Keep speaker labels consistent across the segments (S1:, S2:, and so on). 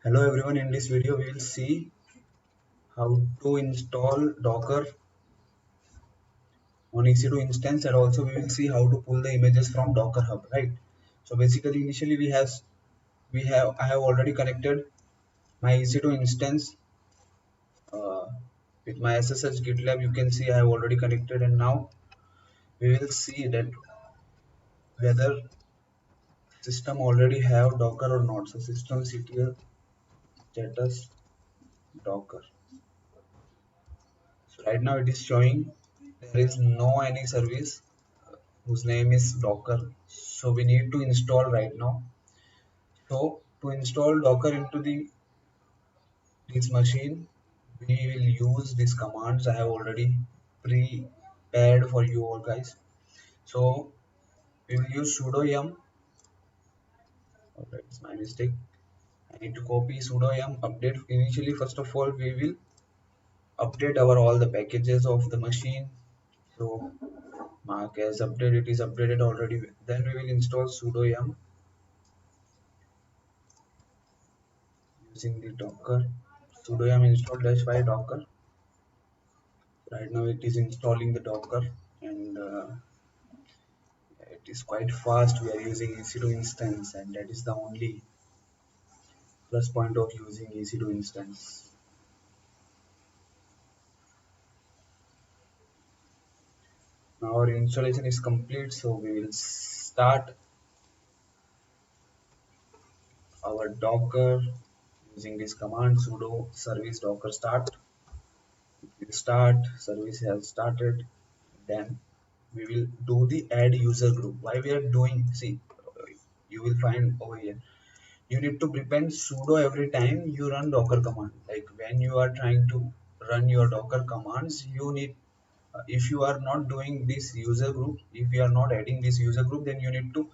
S1: Hello everyone, in this video we will see how to install Docker on EC2 instance, and also we will see how to pull the images from Docker Hub, right? So basically initially I have already connected my EC2 instance uh, with my SSH GitLab. You can see I have already connected, and now we will see that whether system already have Docker or not. So systemctl status Docker. So right now it is showing there is no any service whose name is Docker. So we need to install right now. So to install Docker into this machine, we will use these commands I have already prepared for you all guys. So we will use sudo yum. Alright, it's my mistake. I need to copy sudo yum update. Initially, first of all, we will update our all the packages of the machine. So mark as update, it is updated already. Then we will install sudo yum using the Docker. Sudo yum install -y Docker. Right now it is installing the Docker, and it is quite fast. We are using EC2 instance, and that is the only plus point of using EC2 instance. Now our installation is complete, so we will start our Docker using this command sudo service docker start. It will start, service has started. Then we will do the add user group. Why we are doing, see, you will find over here, you need to prepend sudo every time you run docker command. Like when you are trying to run your docker commands, you need, if you are not doing this user group, if you are not adding this user group, then you need to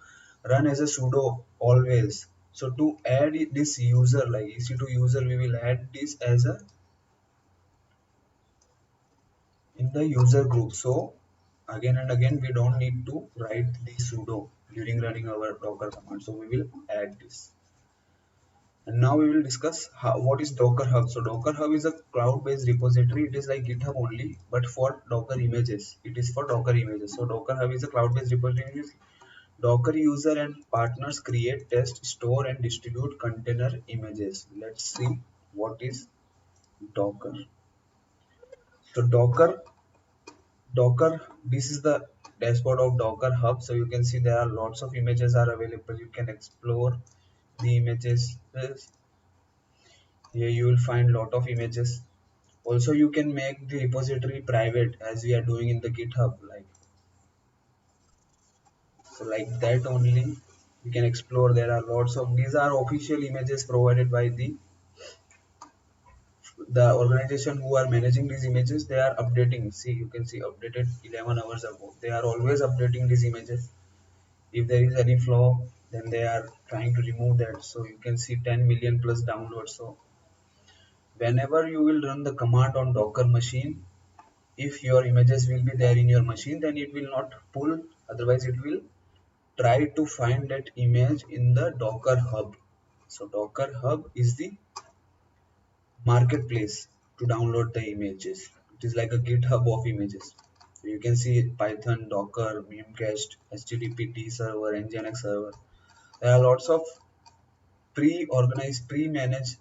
S1: run as a sudo always. So to add this user, like EC2 user, we will add this as a in the user group. So again and again we don't need to write the sudo during running our docker command. So we will add this. And now we will discuss what is Docker Hub. So Docker Hub is a cloud-based repository. It is like GitHub only, but for Docker images. It is for Docker images. So Docker Hub is a cloud-based repository. Docker user and partners create, test, store, and distribute container images. Let's see what is Docker. So Docker. This is the dashboard of Docker Hub. So you can see there are lots of images are available. You can explore the images. Here you will find lot of images. Also you can make the repository private as we are doing in the GitHub, like that only we can explore. There are lots of, these are official images provided by the organization who are managing these images. They are updating, see, you can see updated 11 hours ago. They are always updating these images. If there is any flaw, then they are trying to remove that. So you can see 10 million plus downloads. So whenever you will run the command on Docker machine, if your images will be there in your machine, then it will not pull. Otherwise it will try to find that image in the Docker Hub. So Docker Hub is the marketplace to download the images. It is like a GitHub of images. So you can see Python, Docker, Memcached, HTTP server, Nginx server. There are lots of pre-organized, pre-managed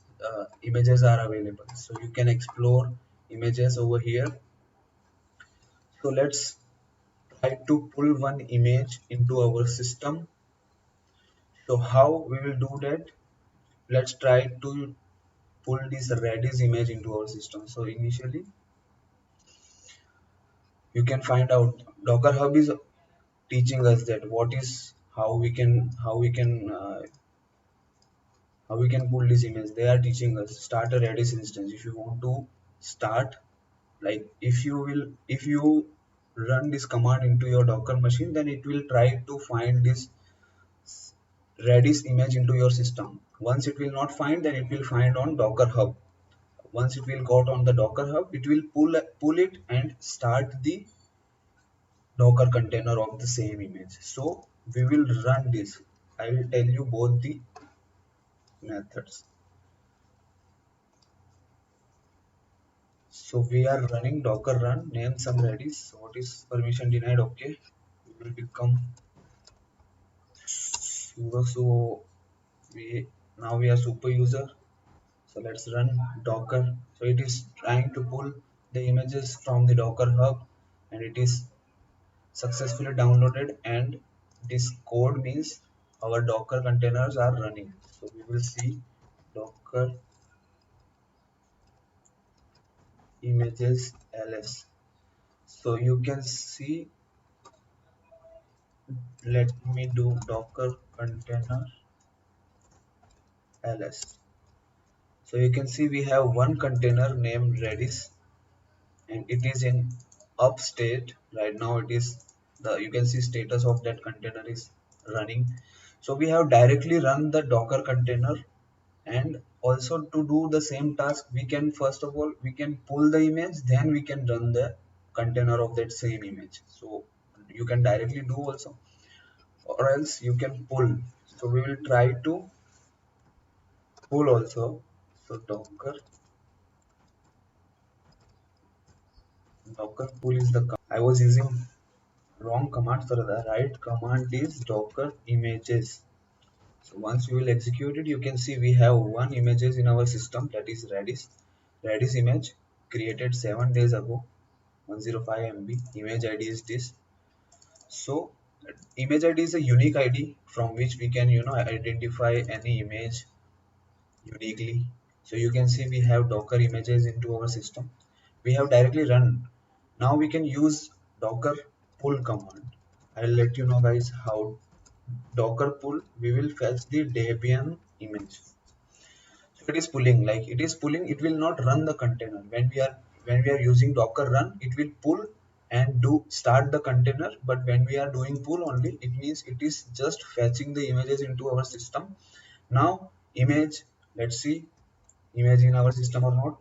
S1: images are available. So you can explore images over here. So let's try to pull one image into our system. So how we will do that? Let's try to pull this Redis image into our system. So initially you can find out Docker Hub is teaching us that what is how we can pull this image. They are teaching us start a Redis instance. If you want to start, like if you run this command into your Docker machine, then it will try to find this Redis image into your system. Once it will not find, then it will find on Docker Hub. Once it will got on the Docker Hub, it will pull it and start the Docker container of the same image. So we will run this. I will tell you both the methods. So we are running docker run, name some redis. So what is permission denied? Okay, we will become sudo. So we now we are super user. So let's run docker. So it is trying to pull the images from the docker hub, and it is successfully downloaded, and this code means our docker containers are running. So we will see docker images ls. So you can see, let me do docker container ls. So you can see we have one container named redis, and it is in up state right now. It is the, you can see status of that container is running. So we have directly run the docker container, and also to do the same task we can, first of all we can pull the image, then we can run the container of that same image. So you can directly do also, or else you can pull. So we will try to pull also. So docker pull is the I was using wrong command. So the right command is docker images. So once we will execute it, you can see we have one images in our system, that is redis image created 7 days ago, 105 MB. Image ID is this. So image ID is a unique ID from which we can identify any image uniquely. So you can see we have docker images into our system. We have directly run. Now we can use docker pull command. I'll let you know guys how. Docker pull, we will fetch the Debian image. So it is pulling, like it is pulling, it will not run the container. When we are using docker run, it will pull and do start the container. But when we are doing pull only, it means it is just fetching the images into our system. Now image, let's see image in our system or not.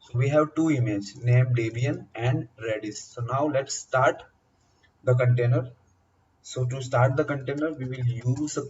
S1: So we have two images named Debian and redis. So now let's start the container. So to start the container, we will use a